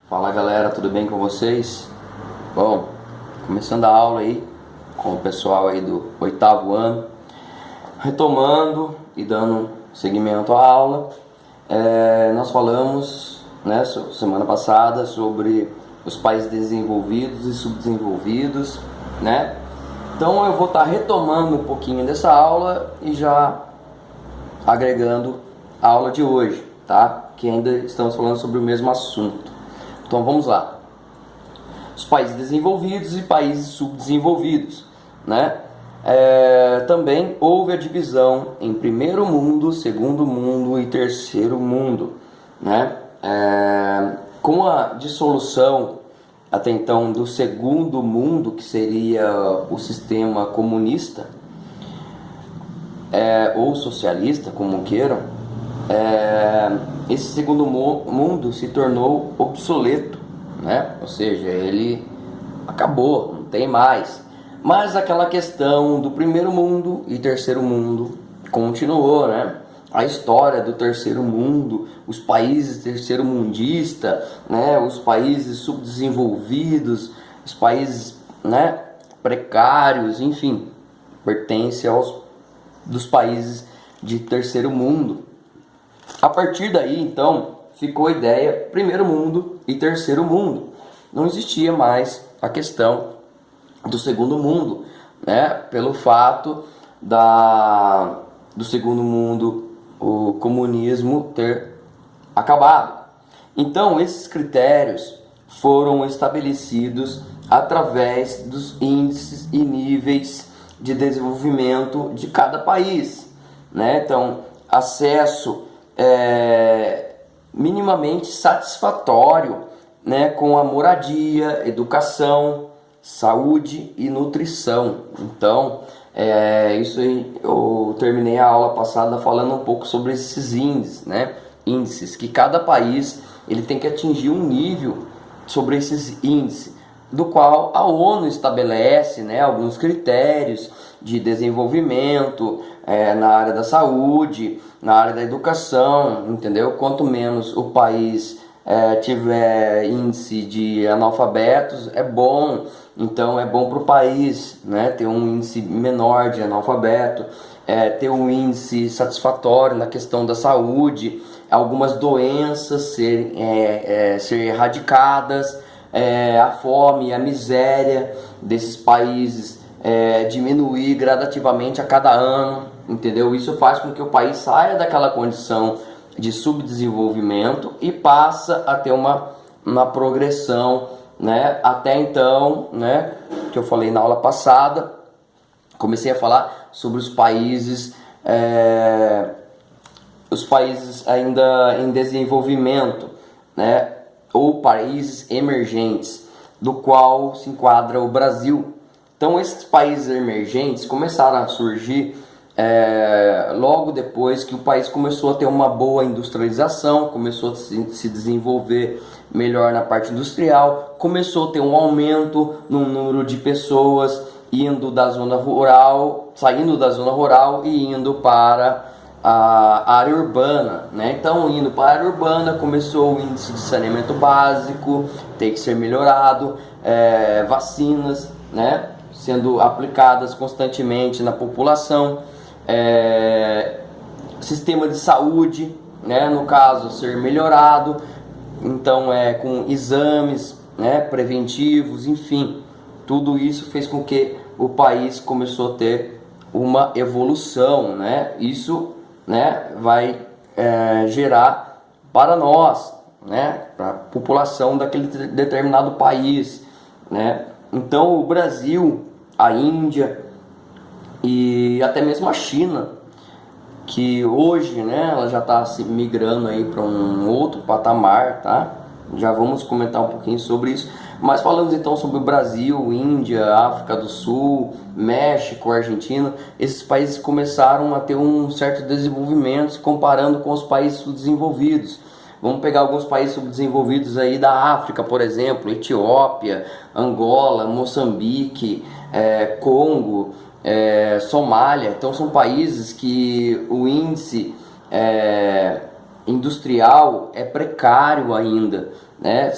Fala galera, tudo bem com vocês? Bom, começando a aula aí com o pessoal aí do oitavo ano, retomando e dando seguimento à aula. Nós falamos, né, semana passada sobre os países desenvolvidos e subdesenvolvidos, né? Então eu vou estar retomando um pouquinho dessa aula e já agregando a aula de hoje, tá? Que ainda estamos falando sobre o mesmo assunto. Então vamos lá. Os países desenvolvidos e países subdesenvolvidos, né? Também houve a divisão em primeiro mundo, segundo mundo e terceiro mundo, né? Com a dissolução até então do segundo mundo, que seria o sistema comunista, ou socialista, como queiram, esse segundo mundo se tornou obsoleto, né? Ou seja, ele acabou, não tem mais. Mas aquela questão do primeiro mundo e terceiro mundo continuou, né? A história do terceiro mundo, os países terceiro-mundista, né? Os países subdesenvolvidos, os países, né, precários, enfim, pertence dos países de terceiro mundo. A partir daí, então, ficou a ideia primeiro mundo e terceiro mundo. Não existia mais a questão do segundo mundo, né? Pelo fato do segundo mundo, o comunismo ter acabado. Então, esses critérios foram estabelecidos através dos índices e níveis de desenvolvimento de cada país, né? Então, acesso minimamente satisfatório, né, com a moradia, educação, saúde e nutrição. Então, isso aí, eu terminei a aula passada falando um pouco sobre esses índices, né? Índices que cada país ele tem que atingir um nível sobre esses índices, do qual a ONU estabelece, né, alguns critérios de desenvolvimento na área da saúde, na área da educação, entendeu? Quanto menos o país tiver índice de analfabetos, é bom. Então é bom para o país, né, ter um índice menor de analfabeto, ter um índice satisfatório na questão da saúde, algumas doenças serem erradicadas, a fome, a miséria desses países diminuir gradativamente a cada ano, entendeu? Isso faz com que o país saia daquela condição de subdesenvolvimento e passa a ter uma progressão, né? Até então, né, que eu falei na aula passada, comecei a falar sobre os países ainda em desenvolvimento, né, ou países emergentes, do qual se enquadra o Brasil. Então esses países emergentes começaram a surgir logo depois que o país começou a ter uma boa industrialização, começou a se desenvolver melhor na parte industrial, começou a ter um aumento no número de pessoas saindo da zona rural e indo para a área urbana, né? Então, indo para a área urbana, começou o índice de saneamento básico ter que ser melhorado, vacinas, né, sendo aplicadas constantemente na população, sistema de saúde, né, no caso, ser melhorado, então com exames, né, preventivos, enfim, tudo isso fez com que o país começou a ter uma evolução, né? Isso, né, vai gerar para nós, né, para a população daquele determinado país, né? Então o Brasil, a Índia e até mesmo a China, que hoje, né, ela já está se migrando aí para um outro patamar, tá? Já vamos comentar um pouquinho sobre isso. Mas falando então sobre o Brasil, Índia, África do Sul, México, Argentina, esses países começaram a ter um certo desenvolvimento se comparando com os países subdesenvolvidos. Vamos pegar alguns países subdesenvolvidos aí da África, por exemplo, Etiópia, Angola, Moçambique, Congo, Somália. Então são países que o índice industrial é precário ainda, né?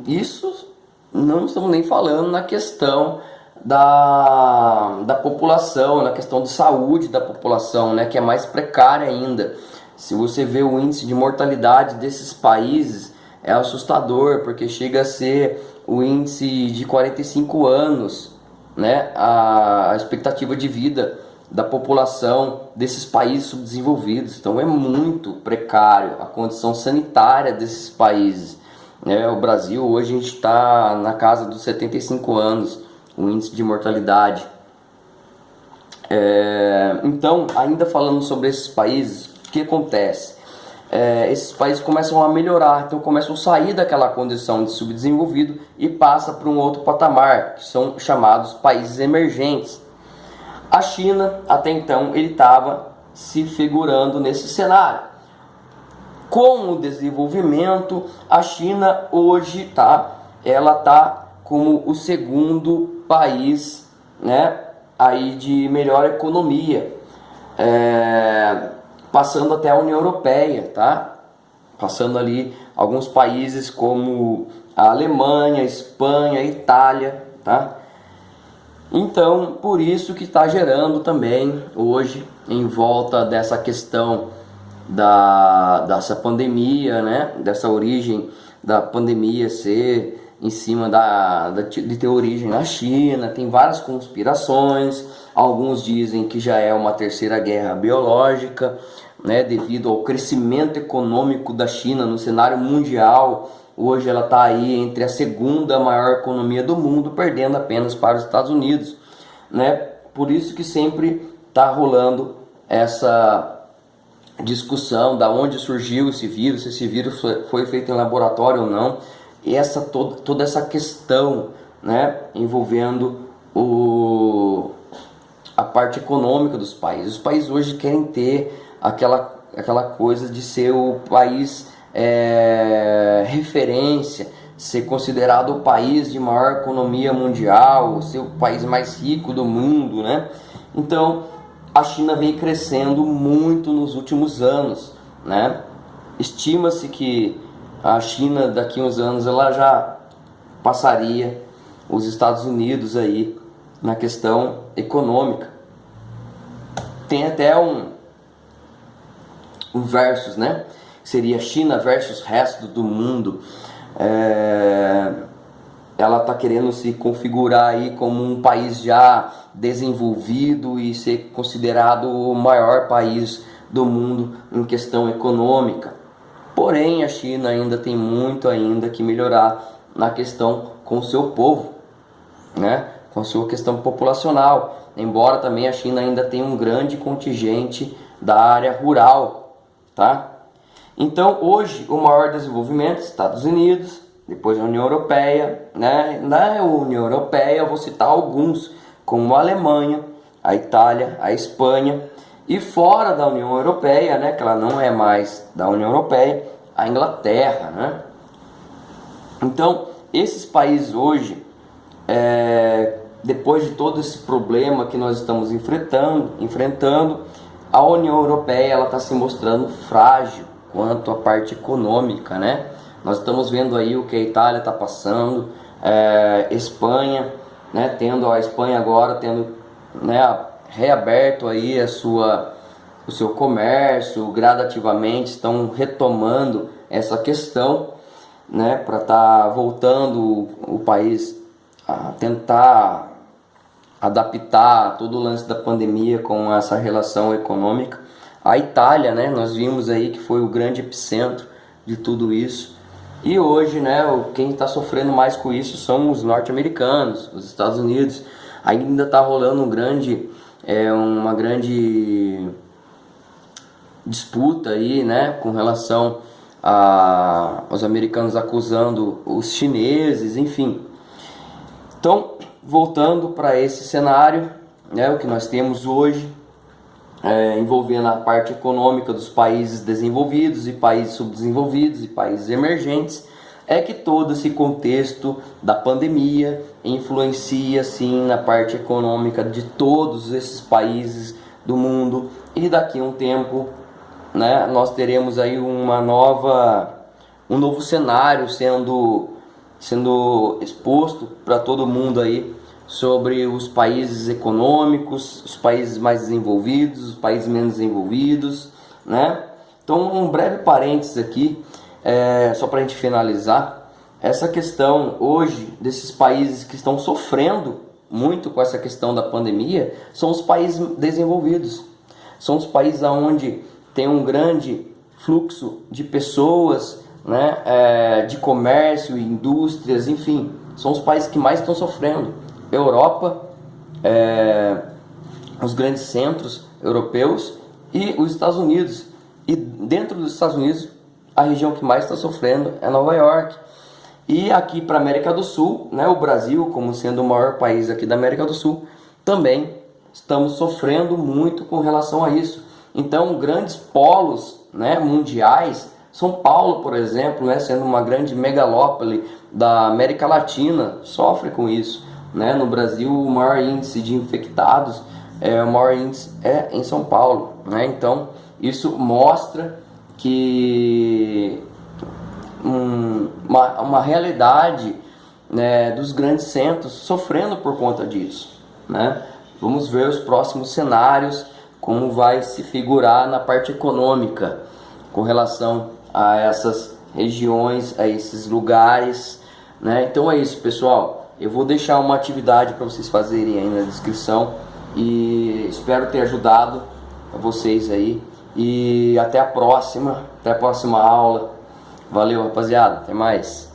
Isso não estamos nem falando na questão da população, na questão de saúde da população, né? Que é mais precária ainda. Se você vê o índice de mortalidade desses países, é assustador, porque chega a ser o índice de 45 anos, né? A expectativa de vida da população desses países subdesenvolvidos. Então é muito precário a condição sanitária desses países, né? O Brasil hoje a gente está na casa dos 75 anos, o índice de mortalidade. Então, ainda falando sobre esses países, o que acontece? Esses países começam a melhorar, então começam a sair daquela condição de subdesenvolvido e passa para um outro patamar, que são chamados países emergentes. A China, até então, ele estava se figurando nesse cenário. Com o desenvolvimento, a China hoje ela está como o segundo país, né, aí de melhor economia, passando até a União Europeia, tá? Passando ali alguns países como a Alemanha, Espanha, Itália, tá? Então, por isso que está gerando também hoje, em volta dessa questão dessa pandemia, né? Dessa origem da pandemia ser em cima de ter origem na China, tem várias conspirações. Alguns dizem que já é uma terceira guerra biológica, né? Devido ao crescimento econômico da China no cenário mundial. Hoje ela está aí entre a segunda maior economia do mundo, perdendo apenas para os Estados Unidos, né? Por isso que sempre está rolando essa discussão da onde surgiu esse vírus, se esse vírus foi feito em laboratório ou não, e toda essa questão, né, envolvendo a parte econômica dos países. Os países hoje querem ter aquela coisa de ser o país referência, ser considerado o país de maior economia mundial, ser o país mais rico do mundo, né? Então a China vem crescendo muito nos últimos anos, né? Estima-se que a China daqui a uns anos ela já passaria os Estados Unidos aí na questão econômica. Tem até um versus, né? Seria China versus resto do mundo. Ela está querendo se configurar aí como um país já desenvolvido e ser considerado o maior país do mundo em questão econômica. Porém, a China ainda tem muito ainda que melhorar na questão com o seu povo, né? Com a sua questão populacional. Embora também a China ainda tenha um grande contingente da área rural, tá? Então, hoje, o maior desenvolvimento, Estados Unidos, depois a União Europeia, né? Na União Europeia, eu vou citar alguns, como a Alemanha, a Itália, a Espanha, e fora da União Europeia, né? Que ela não é mais da União Europeia, a Inglaterra, né? Então, esses países hoje, depois de todo esse problema que nós estamos enfrentando, a União Europeia ela está se mostrando frágil quanto à parte econômica, né? Nós estamos vendo aí o que a Itália está passando, Espanha, né? A Espanha agora tendo, né, reaberto aí o seu comércio, gradativamente estão retomando essa questão, né? Para estar voltando o país a tentar adaptar todo o lance da pandemia com essa relação econômica. A Itália, né, nós vimos aí que foi o grande epicentro de tudo isso. E hoje, né, quem está sofrendo mais com isso são os norte-americanos, os Estados Unidos. Ainda está rolando uma grande disputa aí, né, com relação aos americanos acusando os chineses, enfim. Então, voltando para esse cenário, né, o que nós temos hoje, envolvendo a parte econômica dos países desenvolvidos e países subdesenvolvidos e países emergentes, é que todo esse contexto da pandemia influencia sim na parte econômica de todos esses países do mundo, e daqui a um tempo né, nós teremos aí um novo cenário sendo exposto para todo mundo aí sobre os países econômicos, os países mais desenvolvidos, os países menos desenvolvidos, né? Então, um breve parênteses aqui, só para a gente finalizar, essa questão hoje desses países que estão sofrendo muito com essa questão da pandemia são os países desenvolvidos, são os países onde tem um grande fluxo de pessoas, né, de comércio, indústrias, enfim, são os países que mais estão sofrendo. Europa, os grandes centros europeus e os Estados Unidos. E dentro dos Estados Unidos, a região que mais está sofrendo é Nova York. E aqui para a América do Sul, né, o Brasil, como sendo o maior país aqui da América do Sul, também estamos sofrendo muito com relação a isso. Então, grandes polos, né, mundiais, São Paulo, por exemplo, né, sendo uma grande megalópole da América Latina, sofre com isso. Né? No Brasil, o maior índice de infectados, o maior índice é em São Paulo. Né? Então, isso mostra que uma realidade, né, dos grandes centros sofrendo por conta disso. Né? Vamos ver os próximos cenários, como vai se figurar na parte econômica com relação a essas regiões, a esses lugares. Né? Então é isso, pessoal. Eu vou deixar uma atividade para vocês fazerem aí na descrição e espero ter ajudado vocês aí. E até a próxima aula. Valeu, rapaziada. Até mais.